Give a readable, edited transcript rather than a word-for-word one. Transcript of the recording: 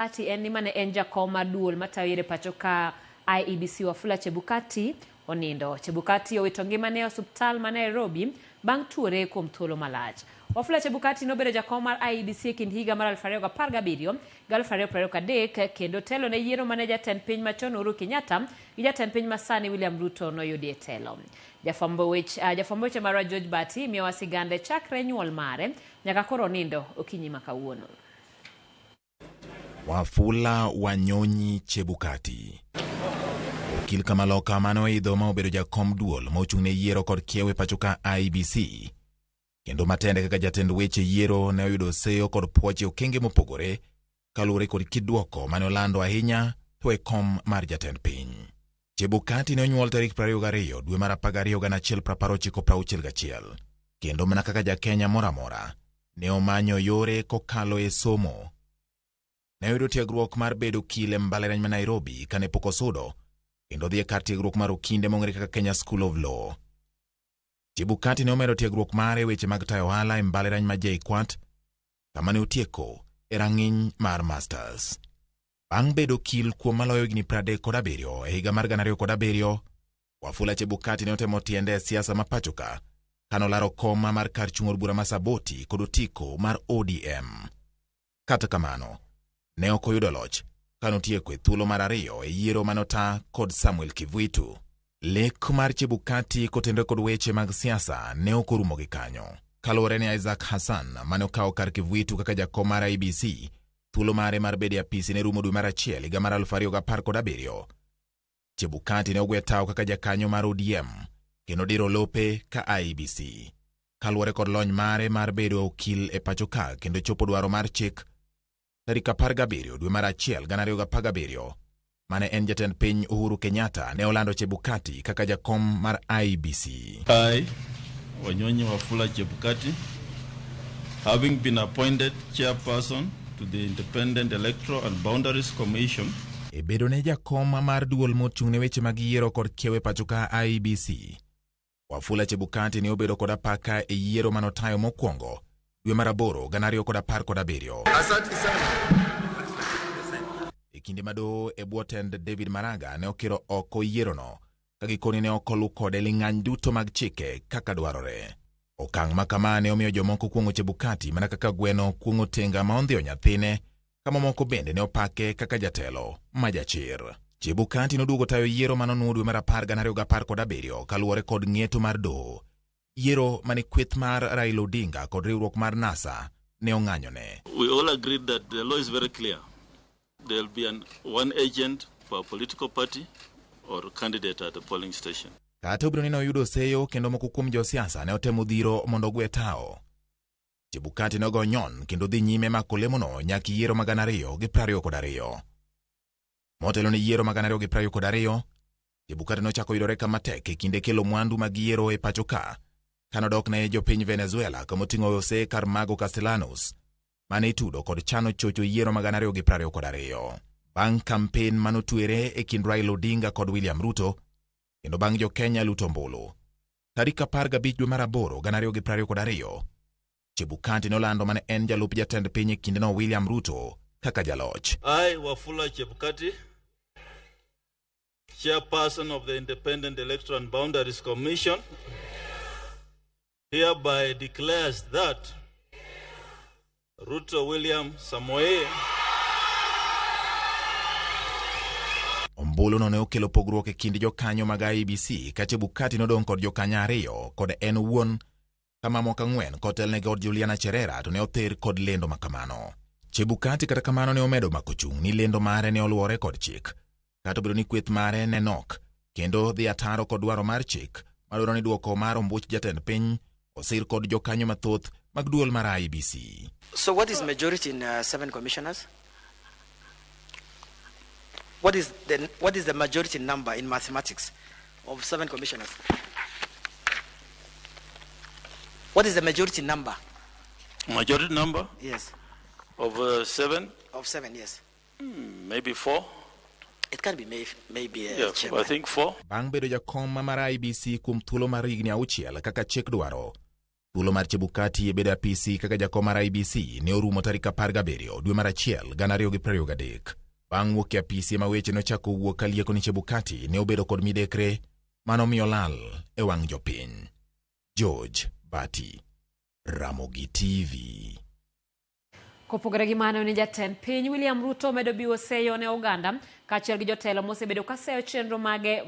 Ati en ni mane en jakom maduol matawire pacho ka IEBC Wafula Chebukati onindo. Chebukati owito ngimane e osuptal ma Nairobi bang' tuore kuom thuolo malach. Wafula Chebukati nobedo jakom mar IEBC e kind higa mar 2017 gi 2023 kendo telo ne yiero mane jatend piny machon Uhuru Kenyatta gi jatend piny masani William Ruto noyudi e telo. Jafwambo weche marwa George Bati miyowa sigande chakre nyuol mare nyaka koro onindo okinyi ma kawuono. Wafula Wanyonyi Chebukati. Okil Kamaloka mane oidho ma obedo jakom duol ma ochung'ne yiero kod kiewo e pacho ka IEBC. Kendo matende kaka jatend weche yiero ne oyudo seyo kod puoche okenge mopogore kaluwore kod kidwoko mane olando ahinya to e kom mar jatend piny. Chebukati ne onyuol tarik 22 dwe mar 12 1961 kendo mana kaka jakenya moramora ne omanyo yore kokalo e somo. Ne oyudo tiegruok mar bedo okil e mbalariany ma Nairobi kane pok osudo kendo dhi e kar tiegruok mar okinde mong'ere kaka Kenya School of Law. Chebukati ne omedo tiegruok mare weche mag tayo ohala e mbalariany ma JKUAT kama ne otieko e rang'iny mar Masters. Bang' bedo okil kuom maloyo higni 37 e higa mar 2007, Wafula Chebukati ne otemo tiende e siasa ma pacho ka kanolaro koma mar kar chung' od bura ma Saboti kod otiko mar ODM. Kata kamano, ne ok oyudo loch kanotieko e thuolo mar ariyo e yiero manota kod Samuel Kivuitu. Lek mar Chebukati kotendo kod weche mag siasa ne ok orumo gi kanyo. Kaluwore ni Isaac Hassan mane okawo kar Kivuitu kaka jakom mar IEBC, thuolo mare mar bedo e apisi ne rumo dwe mar achiel higa mar 2017. Chebukati ne ogwe tao kaka jakanyo mar ODM kendo diro lope ka IEBC. Kaluwore kod lony mare mar bedo okil e pacho ka kendo chopo dwaro mar chik, tarik 17 dwe mar achiel 2017 mane en jatend piny Uhuru Kenyatta ne olando Chebukati kaka jakom mar IEBC. I, Wanyonyi Wafula Chebukati, having been appointed chairperson to the Independent Electoral and Boundaries Commission, e bedo ne jakom mar duol mochung'ne weche mag yiero kod kiewo pacho ka IEBC, Wafula Chebukati ne obedo kod apaka e yiero manotayo mokwongo dwe mar 8 2017. Asante sana. E kinde mado e bwotend David Maraga ne okiro oko yierono kagikoni ne okolu kode ling'any duto mag chike kaka dwarore. Okang' makama ne omiyo jomoko kuong'o Chebukati mana kaka gweno kuong'o tenga ma ondhiyo nyathine, kama moko bende ne opake kaka jatelo ma jachir. Chebukati noduogo tayo yiero manonuo dwe mar 10 2017 kaluwore kod ng'eto mar doho. Yiero mane kweth mar Raila Odinga kod riwruok mar NASA ne ong'anyone. we all agreed that the law is very clear. There will be one agent for a political party or candidate at the polling station. Kata obiro ni noyudo seyo kendo moko kuom josiasa ne otemo dhiro mondo ogwe tao. Chebukati nogo nyon kendo dhi nyime mako lemono nyaka yiero mag 2022. Motelo ni yiero mag 2022, Chebukati nochako yudore kama tek e kinde kelo mwandu mag yiero e pacho ka kanodok ne jopiny Venezuela kamoting'o Jose Carmago Castellanos mane itudo kod chano chocho yiero mag 2022. Bang' kampen manotuere e kind Raila Odinga kod William Ruto kendo bang' jo Kenya luto ombulu, tarik 15 dwe mar 8 2022, Chebukati nolando mane en jalup jatend piny e kindeno William Ruto kaka jaloch. I, Wafula Chebukati, chairperson of the Independent Electoral and Boundaries Commission, hereby declares that Ruto William Samoei Ombulu no ne okelo pogruok e kind jokanyo mag IEBC ka Chebukati nodong' kod jokanyo ariyo kod en wuon kama moko 4 kotelne kod Juliana Cherera to ne other kod lendo makamano. Chebukati kata kamano ne omedo mako chung' ni lendo mare ne oluwore kod chik, kata obedo ni kweth mare ne nok kendo dhi ataro kod dwaro mar chik madwaro ni duoko mar ombuch jatend piny osir kod jokanyo mathoth mag duol mar IEBC. So what is majority in 7 commissioners? What is the majority number in mathematics of 7 commissioners? What is the majority number? majority number Yes. of 7, Of 7, yes. maybe 4. It can be maybe Yeah, chairman. I think 4. Bang' bedo jakom mar IEBC kuom thuolo mar higni 6 kaka chik dwaro, Thuolo mar Chebukati e bedo apisi kaka jakom mar IEBC ne orumo tarik 17 dwe mar achiel 2023. Bang' wuok e apisi ma weche nochako wuok kalieko ni Chebukati ne obedo kod midekre manomiyo lal e wang' jopiny. George Bati, Ramogi TV. Kopogore gi mano ni jatend piny William Ruto medo biwo seyo ne Uganda kaachiel gi jotelo mosebedo ka seyo chenro mage